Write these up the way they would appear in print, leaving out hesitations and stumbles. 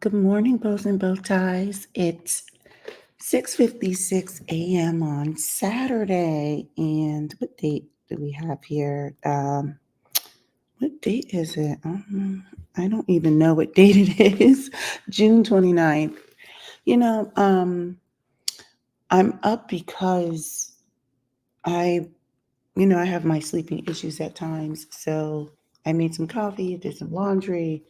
Good morning, bows and bow ties. It's 6:56 a.m. on Saturday. And what date do we have here? What date is it? I don't even know what date it is. June 29th. You know, um, I'm up because I, I have my sleeping issues at times. So I made some coffee, did some laundry,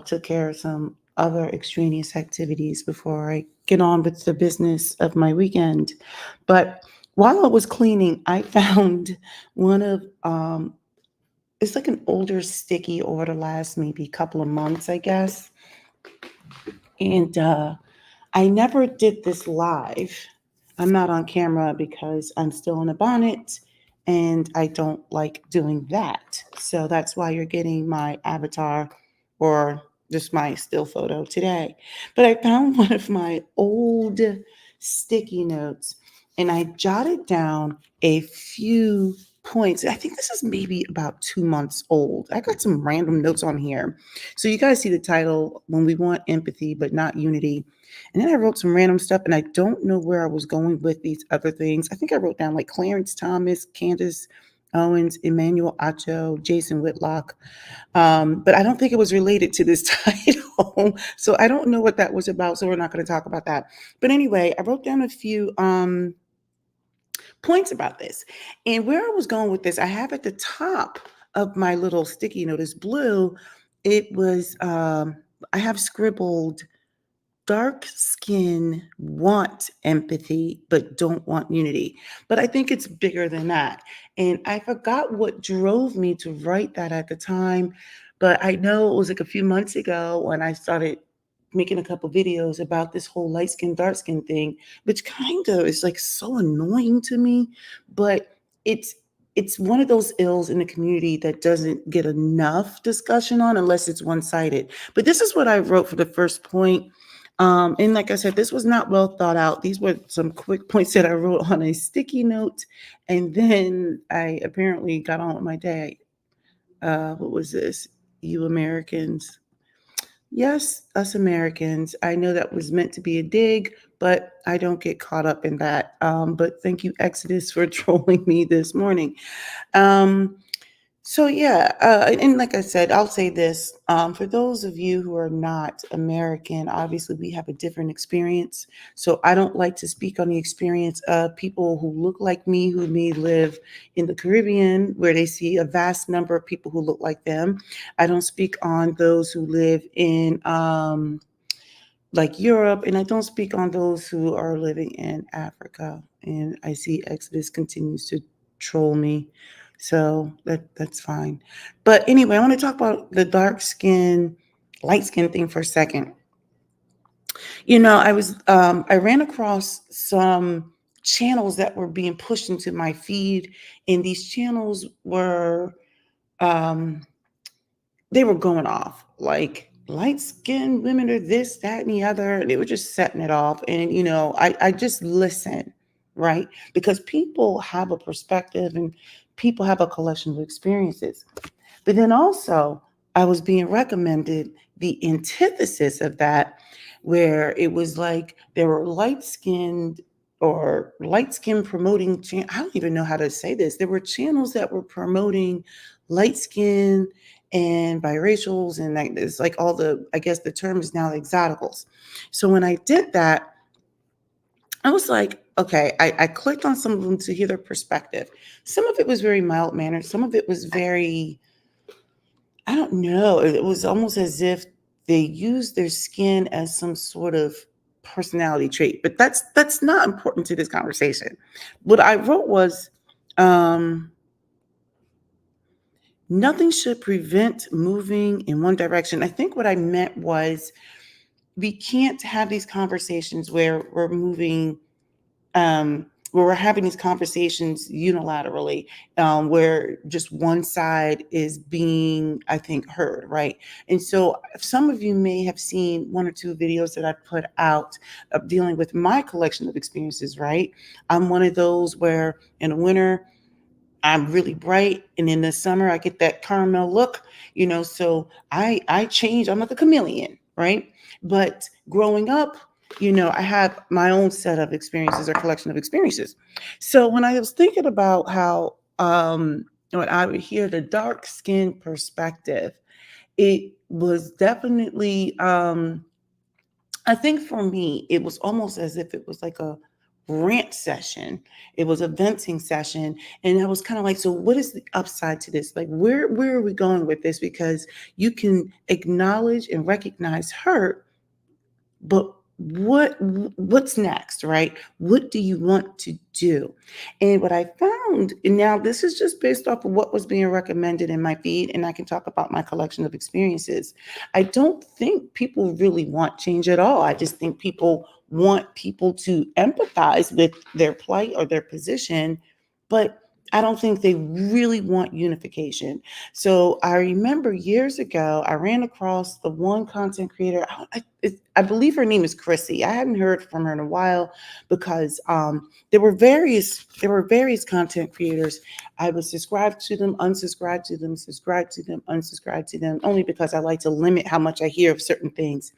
took care of some other extraneous activities before I get on with the business of my weekend. But while I was cleaning, I found one of it's like an older sticky over the last maybe couple of months, I guess. And I never did this live. I'm not on camera because I'm still in a bonnet and I don't like doing that. So that's why you're getting my avatar or just my still photo today. But I found one of my old sticky notes and I jotted down a few points. I think this is maybe about 2 months old. I got some random notes on here. So you guys see the title, When We Want Empathy But Not Unity. And then I wrote some random stuff, and I don't know where I was going with these other things. I think I wrote down like Clarence Thomas, Candace Owens, Emmanuel Acho, Jason Whitlock. But I don't think it was related to this title. So I don't know what that was about. So we're not going to talk about that. But anyway, I wrote down a few points about this. And where I was going with this, I have at the top of my little sticky note is blue. It was, I have scribbled dark skin want empathy but don't want unity. But I think it's bigger than that. And I forgot what drove me to write that at the time, but I know it was like a few months ago when I started making a couple videos about this whole light skin dark skin thing, which kind of is like so annoying to me, but it's it's one of those ills in the community that doesn't get enough discussion on unless it's one-sided. But this is what I wrote for the first point. And like I said, this was not well thought out. These were some quick points that I wrote on a sticky note. And then I apparently got on with my day. What was this? You Americans. Yes, us Americans. I know that was meant to be a dig, but I don't get caught up in that. But thank you, Exodus, for trolling me this morning. Um, so yeah, and like I said, I'll say this: for those of you who are not American, obviously we have a different experience. So I don't like to speak on the experience of people who look like me, who may live in the Caribbean, where they see a vast number of people who look like them. I don't speak on those who live in like Europe, and I don't speak on those who are living in Africa. And I see Exodus continues to troll me, so that's fine. But anyway, I want to talk about the dark skin, light skin thing for a second. I ran across some channels that were being pushed into my feed, and these channels were um, they were going off like light skinned women are this, that, and the other. They were just setting it off. And, I just listen, right? Because people have a perspective and people have a collection of experiences. But then also, I was being recommended the antithesis of that, where it was like there were light skinned or light skin promoting. I don't even know how to say this. There were channels that were promoting light skin and biracials, and like it's like all the, I guess the term is now exoticals. So when I did that, I was like, okay, I clicked on some of them to hear their perspective. Some of it was very mild mannered, some of it was very, I don't know. It was almost as if they used their skin as some sort of personality trait, but that's not important to this conversation. What I wrote was, um, nothing should prevent moving in one direction. I think what I meant was we can't have these conversations where we're having these conversations unilaterally, where just one side is being, I think, heard, right? And so some of you may have seen one or two videos that I put out of dealing with my collection of experiences, right? I'm one of those where in the winter, I'm really bright, and in the summer I get that caramel look, so I change. I'm like a chameleon. right? But growing up, I have my own set of experiences or collection of experiences. So when I was thinking about how when I would hear the dark skin perspective, it was definitely I think for me, it was almost as if it was like a rant session. It was a venting session. And I was kind of like, so what is the upside to this? Like where are we going with this? Because you can acknowledge and recognize hurt, but what's next, right? What do you want to do? And what I found, and now this is just based off of what was being recommended in my feed, and I can talk about my collection of experiences. I don't think people really want change at all. I just think people want people to empathize with their plight or their position, but I don't think they really want unification. So I remember years ago, I ran across the one content creator. I believe her name is Chrissy. I hadn't heard from her in a while because there were various content creators. I would subscribe to them, unsubscribe to them, subscribe to them, unsubscribe to them, only because I like to limit how much I hear of certain things.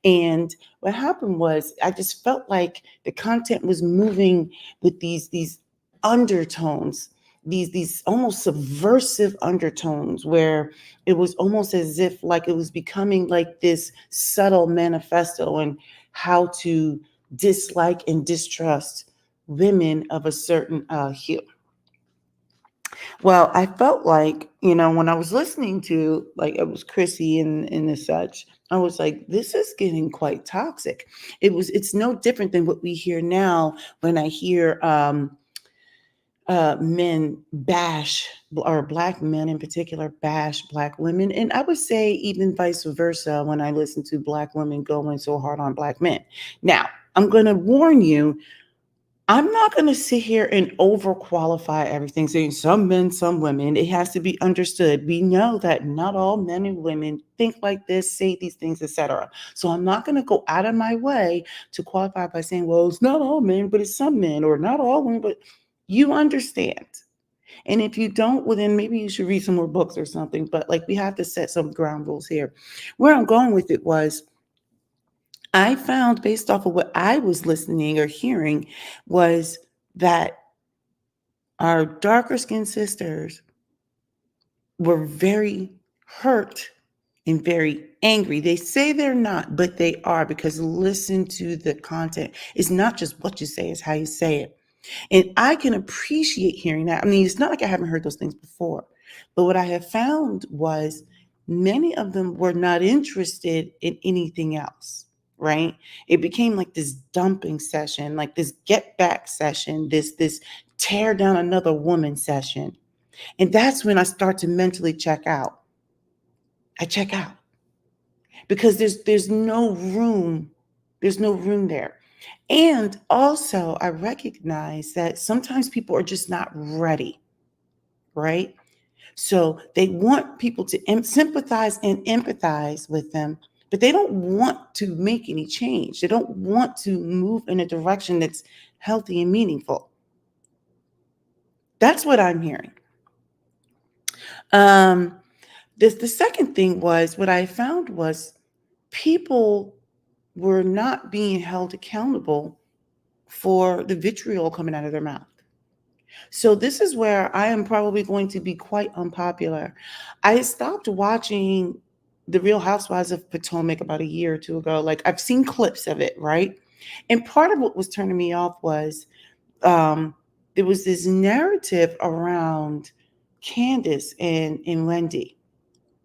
And what happened was I just felt like the content was moving with these undertones, these almost subversive undertones where it was almost as if like it was becoming like this subtle manifesto on how to dislike and distrust women of a certain hue. Well, I felt like, when I was listening to, like, it was Chrissy and the such, I was like, this is getting quite toxic. It's no different than what we hear now when I hear men bash, or black men in particular bash black women. And I would say even vice versa when I listen to black women going so hard on black men. Now, I'm going to warn you, I'm not going to sit here and overqualify everything, saying some men, some women. It has to be understood. We know that not all men and women think like this, say these things, etc. So I'm not going to go out of my way to qualify by saying, well, it's not all men, but it's some men, or not all women, but you understand. And if you don't, well, then maybe you should read some more books or something. But like, we have to set some ground rules here. Where I'm going with it was, I found based off of what I was listening or hearing was that our darker skinned sisters were very hurt and very angry. They say they're not, but they are, because listen to the content. It's not just what you say, it's how you say it. And I can appreciate hearing that. I mean, it's not like I haven't heard those things before. But what I have found was many of them were not interested in anything else, right? It became like this dumping session, like this get back session, this tear down another woman session. And that's when I start to mentally check out. I check out because there's no room. There's no room there. And also, I recognize that sometimes people are just not ready, right? So they want people to sympathize and empathize with them, but they don't want to make any change. They don't want to move in a direction that's healthy and meaningful. That's what I'm hearing. Um, the second thing was, what I found was people were not being held accountable for the vitriol coming out of their mouth. So this is where I am probably going to be quite unpopular. I stopped watching The Real Housewives of Potomac about a year or two ago. Like, I've seen clips of it, right? And part of what was turning me off was um, there was this narrative around Candace and Wendy,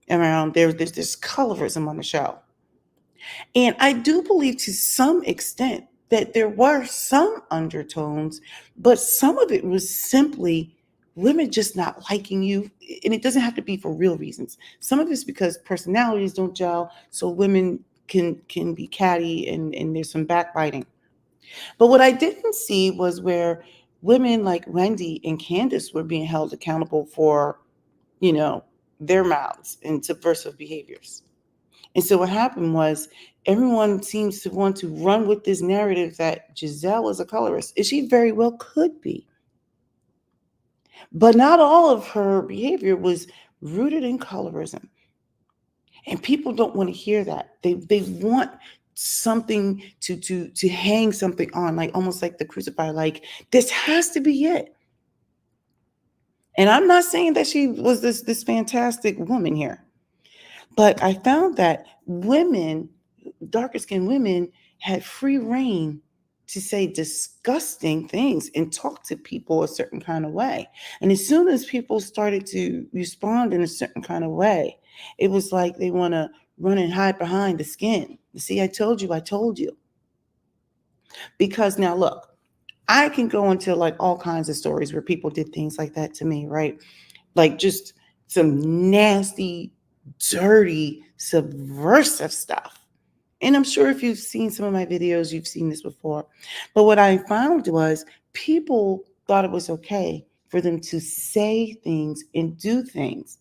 around there's this colorism on the show. And I do believe to some extent that there were some undertones, but some of it was simply women just not liking you. And it doesn't have to be for real reasons. Some of it's because personalities don't gel, so women can be catty, and there's some backbiting. But what I didn't see was where women like Wendy and Candace were being held accountable for, you know, their mouths and subversive behaviors. And so what happened was everyone seems to want to run with this narrative that Giselle is a colorist. And she very well could be. But not all of her behavior was rooted in colorism. And people don't want to hear that. They want something to hang something on, like almost like the crucified, like this has to be it. And I'm not saying that she was this fantastic woman here, but I found that women, darker skinned women, had free reign to say disgusting things and talk to people a certain kind of way. And as soon as people started to respond in a certain kind of way, it was like they want to run and hide behind the skin. See, I told you, I told you. Because now look, I can go into like all kinds of stories where people did things like that to me, right? Like just some nasty, dirty, subversive stuff. And I'm sure if you've seen some of my videos, you've seen this before. But what I found was people thought it was okay for them to say things and do things.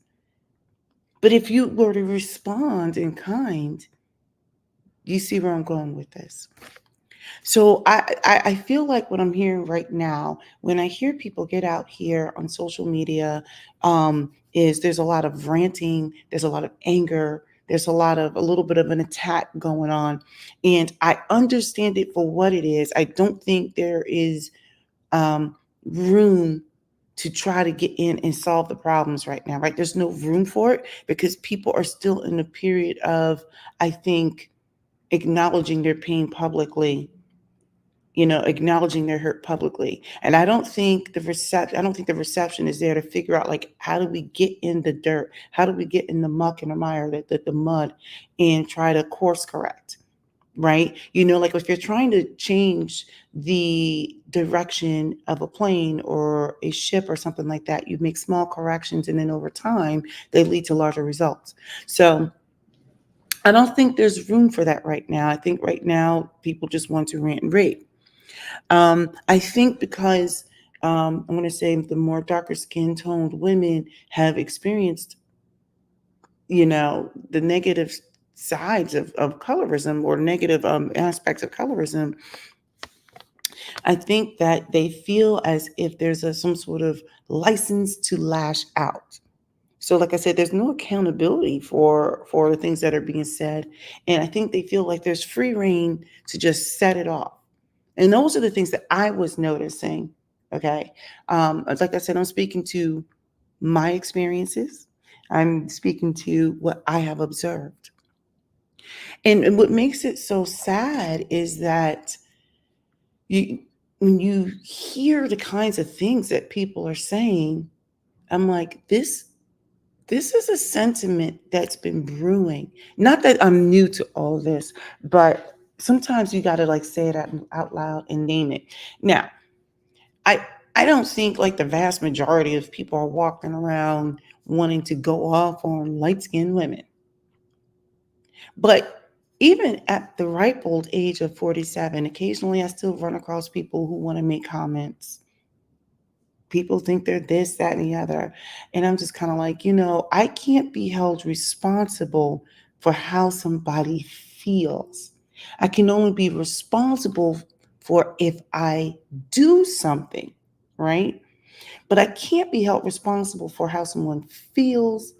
But if you were to respond in kind, you see where I'm going with this. So I feel like what I'm hearing right now, when I hear people get out here on social media, is there's a lot of ranting, there's a lot of anger, there's a little bit of an attack going on, and I understand it for what it is. I don't think there is room to try to get in and solve the problems right now. Right? There's no room for it because people are still in a period of, I think, acknowledging their pain publicly, acknowledging their hurt publicly. And I don't think the reception is there to figure out, like, how do we get in the dirt? How do we get in the muck and the mire, the mud, and try to course correct, right? Like if you're trying to change the direction of a plane or a ship or something like that, you make small corrections and then over time they lead to larger results. So I don't think there's room for that right now. I think right now people just want to rant and rave. I think because I'm going to say the more darker skin toned women have experienced, the negative sides of colorism or negative aspects of colorism. I think that they feel as if there's some sort of license to lash out. So, like I said, there's no accountability for the things that are being said, and I think they feel like there's free reign to just set it off. And those are the things that I was noticing. Okay. Like I said, I'm speaking to my experiences. I'm speaking to what I have observed. And what makes it so sad is that you, when you hear the kinds of things that people are saying, I'm like, this is a sentiment that's been brewing. Not that I'm new to all this, but sometimes you got to like say it out loud and name it. Now, I I don't think like the vast majority of people are walking around wanting to go off on light-skinned women. But even at the ripe old age of 47, occasionally I still run across people who want to make comments. People think they're this, that, and the other. And I'm just kind of like, I can't be held responsible for how somebody feels. I can only be responsible for if I do something, right? But I can't be held responsible for how someone feels,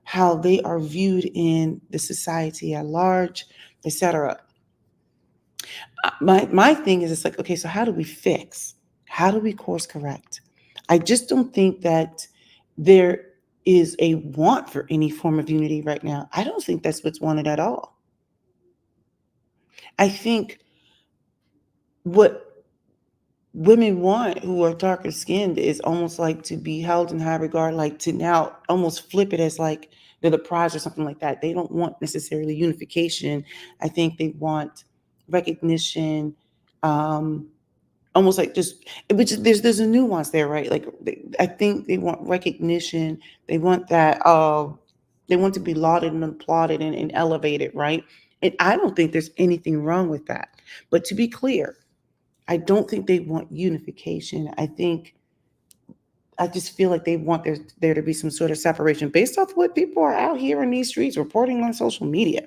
how they are viewed in the society at large, etc. My thing is, it's like, okay, so how do we fix? How do we course correct? I just don't think that there is a want for any form of unity right now. I don't think that's what's wanted at all. I think what women want who are darker skinned is almost like to be held in high regard, like to now almost flip it as like they're the prize or something like that. They don't want necessarily unification. I think they want recognition, um, almost like just, which there's a nuance there, right? Like I think they want recognition. They want that. They want to be lauded and applauded and elevated, right? And I don't think there's anything wrong with that. But to be clear, I don't think they want unification. I just feel like they want there to be some sort of separation based off what people are out here in these streets reporting on social media.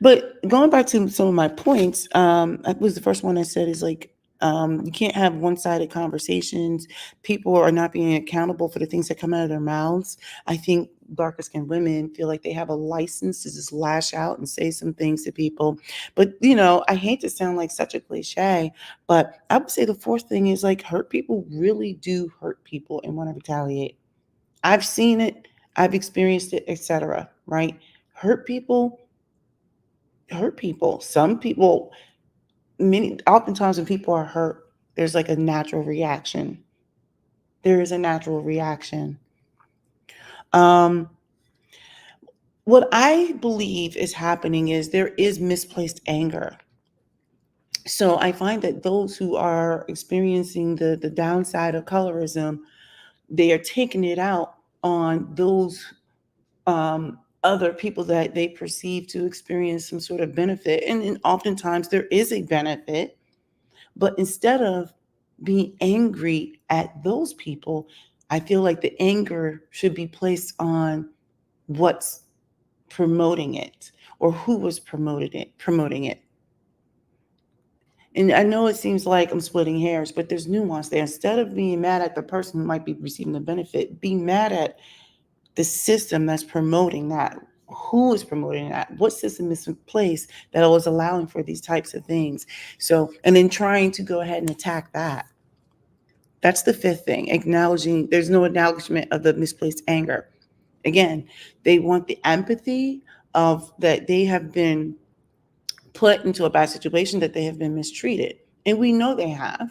But going back to some of my points, that was the first one I said is like, You can't have one-sided conversations. People are not being accountable for the things that come out of their mouths. I think darker skinned women feel like they have a license to just lash out and say some things to people. But, I hate to sound like such a cliche, but I would say the fourth thing is like hurt people really do hurt people and want to retaliate. I've seen it, I've experienced it, etc. Right? Hurt people hurt people. Some people, oftentimes when people are hurt, there's like a natural reaction. There is a natural reaction. Um, what I believe is happening is there is misplaced anger. So I find that those who are experiencing the downside of colorism, they are taking it out on those other people that they perceive to experience some sort of benefit. And oftentimes there is a benefit, but instead of being angry at those people, I feel like the anger should be placed on what's promoting it or who was promoting it. And I know it seems like I'm splitting hairs, but there's nuance there. Instead of being mad at the person who might be receiving the benefit, be mad at the system that's promoting that. Who is promoting that? What system is in place that was allowing for these types of things? So, and then trying to go ahead and attack that. That's the fifth thing. Acknowledging, there's no acknowledgement of the misplaced anger. Again, they want the empathy of that they have been put into a bad situation, that they have been mistreated. And we know they have,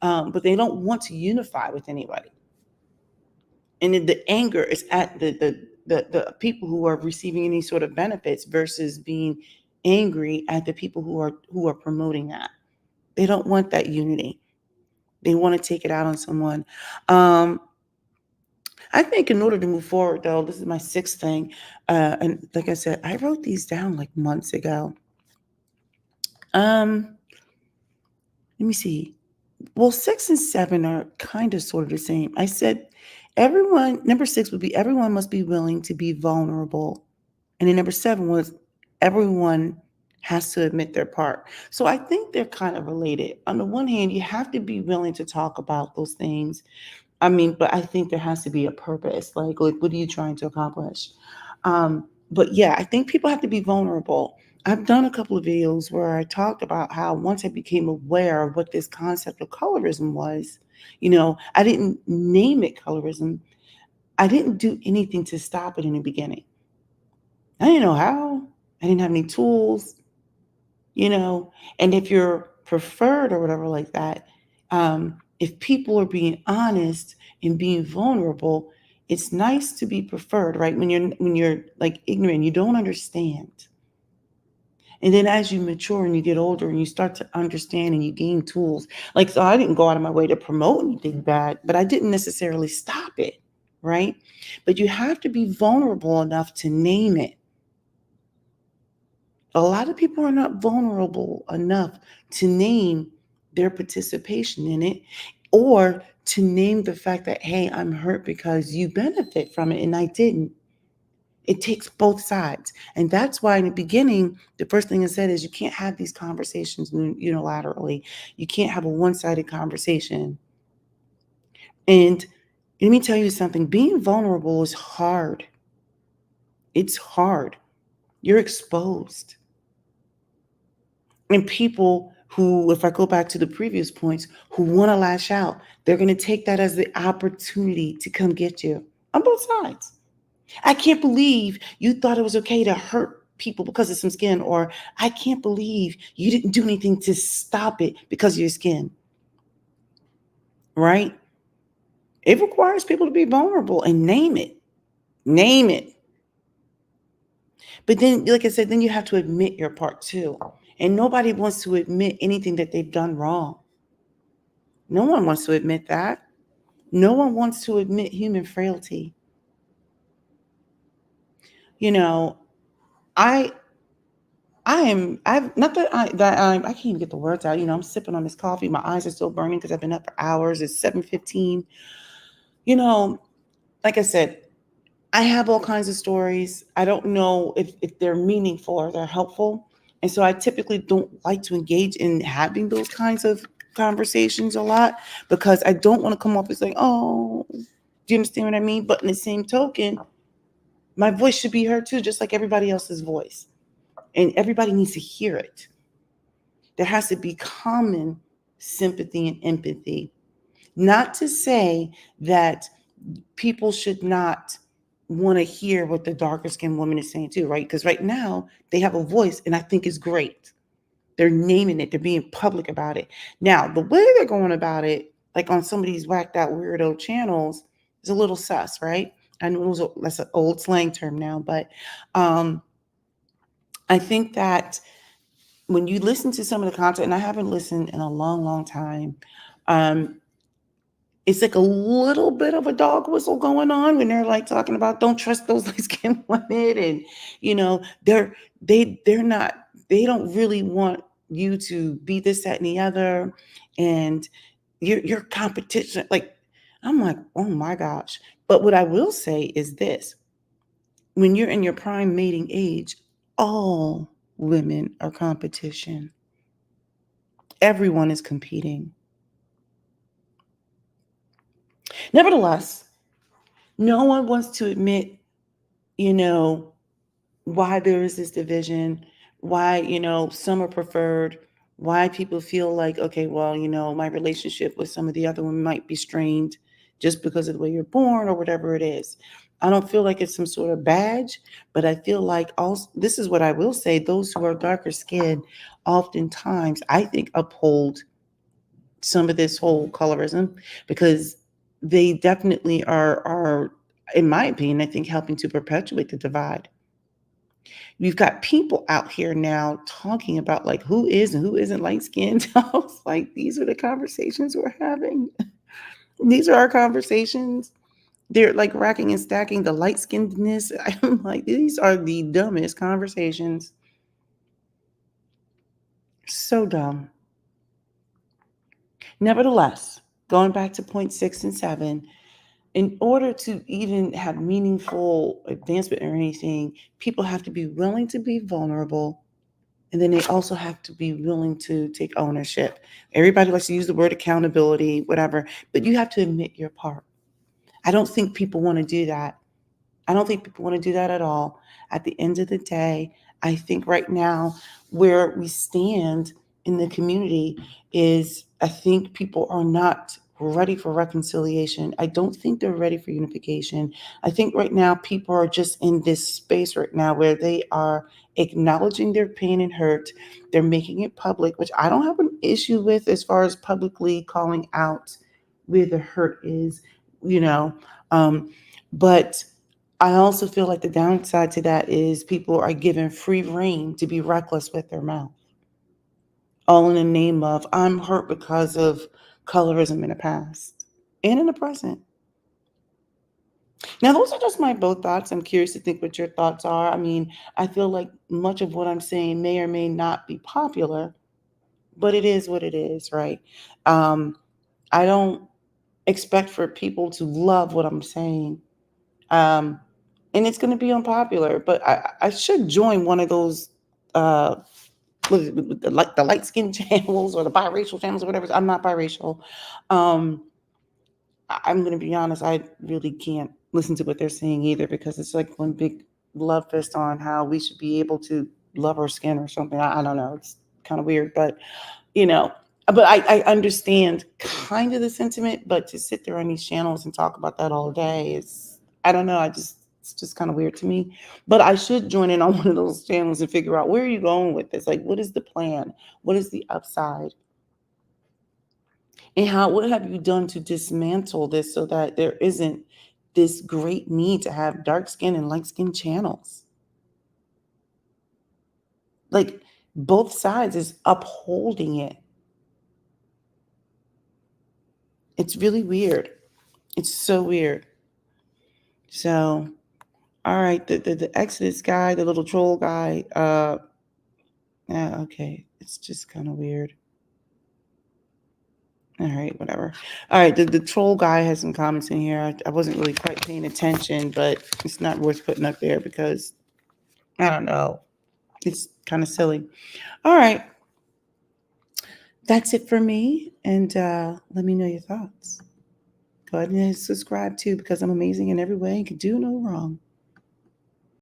but they don't want to unify with anybody. And then the anger is at the people who are receiving any sort of benefits versus being angry at the people who are promoting that. They don't want that unity. They want to take it out on someone. Um, I think in order to move forward, though, this is my sixth thing. And like I said, I wrote these down like months ago. Um, Let me see. Well, 6 and 7 are kind of sort of the same. I said number 6 would be everyone must be willing to be vulnerable. And then number 7 was everyone has to admit their part. So I think they're kind of related. On the one hand, you have to be willing to talk about those things. I mean, but I think there has to be a purpose. Like what are you trying to accomplish? But yeah, I think people have to be vulnerable. I've done a couple of videos where I talked about how once I became aware of what this concept of colorism was, I didn't name it colorism. I didn't do anything to stop it in the beginning. I didn't know how. I didn't have any tools, you know. And if you're preferred or whatever like that, if people are being honest and being vulnerable, it's nice to be preferred, right? When you're like ignorant, you don't understand. And then as you mature and you get older and you start to understand and you gain tools, like, so I didn't go out of my way to promote anything bad, but I didn't necessarily stop it, right? But you have to be vulnerable enough to name it. A lot of people are not vulnerable enough to name their participation in it or to name the fact that, hey, I'm hurt because you benefit from it and I didn't. It takes both sides. And that's why in the beginning, the first thing I said is you can't have these conversations unilaterally. You can't have a one-sided conversation. And let me tell you something, being vulnerable is hard. It's hard. You're exposed. And people who, if I go back to the previous points, who want to lash out, they're going to take that as the opportunity to come get you on both sides. I can't believe you thought it was okay to hurt people because of some skin, or I can't believe you didn't do anything to stop it because of your skin, right? It requires people to be vulnerable and name it. Name it. But then, like I said, then you have to admit your part too. And nobody wants to admit anything that they've done wrong. No one wants to admit that. No one wants to admit human frailty. You know, I I've not I can't even get the words out. I'm sipping on this coffee. My eyes are still burning because I've been up for hours. It's 7:15. You know, like I said, I have all kinds of stories. I don't know if they're meaningful or they're helpful. And so I typically don't like to engage in having those kinds of conversations a lot because I don't want to come off as like, oh, do you understand what I mean? But in the same token, my voice should be heard too, just like everybody else's voice. And everybody needs to hear it. There has to be common sympathy and empathy. Not to say that people should not want to hear what the darker skinned woman is saying too, right? Because right now they have a voice and I think it's great. They're naming it, they're being public about it. Now, the way they're going about it, like on some of these whacked out weirdo channels, is a little sus, right? I know that's an old slang term now, but um, I think that when you listen to some of the content, and I haven't listened in a long, long time, um, it's like a little bit of a dog whistle going on when they're like talking about don't trust those light skinned women, and they're not, they don't really want you to be this, that, and the other, and your competition. Like, I'm like, oh my gosh. But what I will say is this: when you're in your prime mating age, all women are competition. Everyone is competing. Nevertheless, no one wants to admit, you know, why there is this division, why, some are preferred, why people feel like, okay, well, my relationship with some of the other women might be strained just because of the way you're born or whatever it is. I don't feel like it's some sort of badge, but I feel like also, this is what I will say, those who are darker skinned oftentimes, I think, uphold some of this whole colorism because they definitely are, in my opinion, I think, helping to perpetuate the divide. We've got people out here now talking about like who is and who isn't light skinned. I was like, these are the conversations we're having. These are our conversations. They're like racking and stacking the light skinnedness. I'm like, these are the dumbest conversations. So dumb. Nevertheless, going back to point 6 and 7, in order to even have meaningful advancement or anything, people have to be willing to be vulnerable. And then they also have to be willing to take ownership. Everybody likes to use the word accountability, whatever, but you have to admit your part. I don't think people want to do that. I don't think people want to do that at all. At the end of the day, I think right now where we stand in the community is I think people are not ready for reconciliation. I don't think they're ready for unification. I think right now people are just in this space right now where they are acknowledging their pain and hurt. They're making it public, which I don't have an issue with as far as publicly calling out where the hurt is, you know. Um, but I also feel like the downside to that is people are given free rein to be reckless with their mouth, all in the name of I'm hurt because of colorism in the past and in the present. Now, those are just my both thoughts. I'm curious to think what your thoughts are. I mean, I feel like much of what I'm saying may or may not be popular, but it is what it is, right? Um, I don't expect for people to love what I'm saying. Um, and it's going to be unpopular, but I should join one of those, uh, like the light skin channels or the biracial channels or whatever. I'm not biracial. Um, I'm going to be honest. I really can't listen to what they're saying either because it's like one big love fest on how we should be able to love our skin or something. I don't know. It's kind of weird, but you know, but I understand kind of the sentiment, but to sit there on these channels and talk about that all day is, I don't know, it's just kind of weird to me. But I should join in on one of those channels and figure out where are you going with this? Like, what is the plan? What is the upside? And what have you done to dismantle this so that there isn't this great need to have dark skin and light skin channels? Like, both sides is upholding it. It's really weird. It's so weird. So, all right, the Exodus guy, the little troll guy, yeah, okay. It's just kind of weird. All right, whatever. All right, the troll guy has some comments in here. I wasn't really quite paying attention, but it's not worth putting up there because I don't know. It's kind of silly. All right. That's it for me, and, let me know your thoughts. Go ahead and subscribe too because I'm amazing in every way and can do no wrong.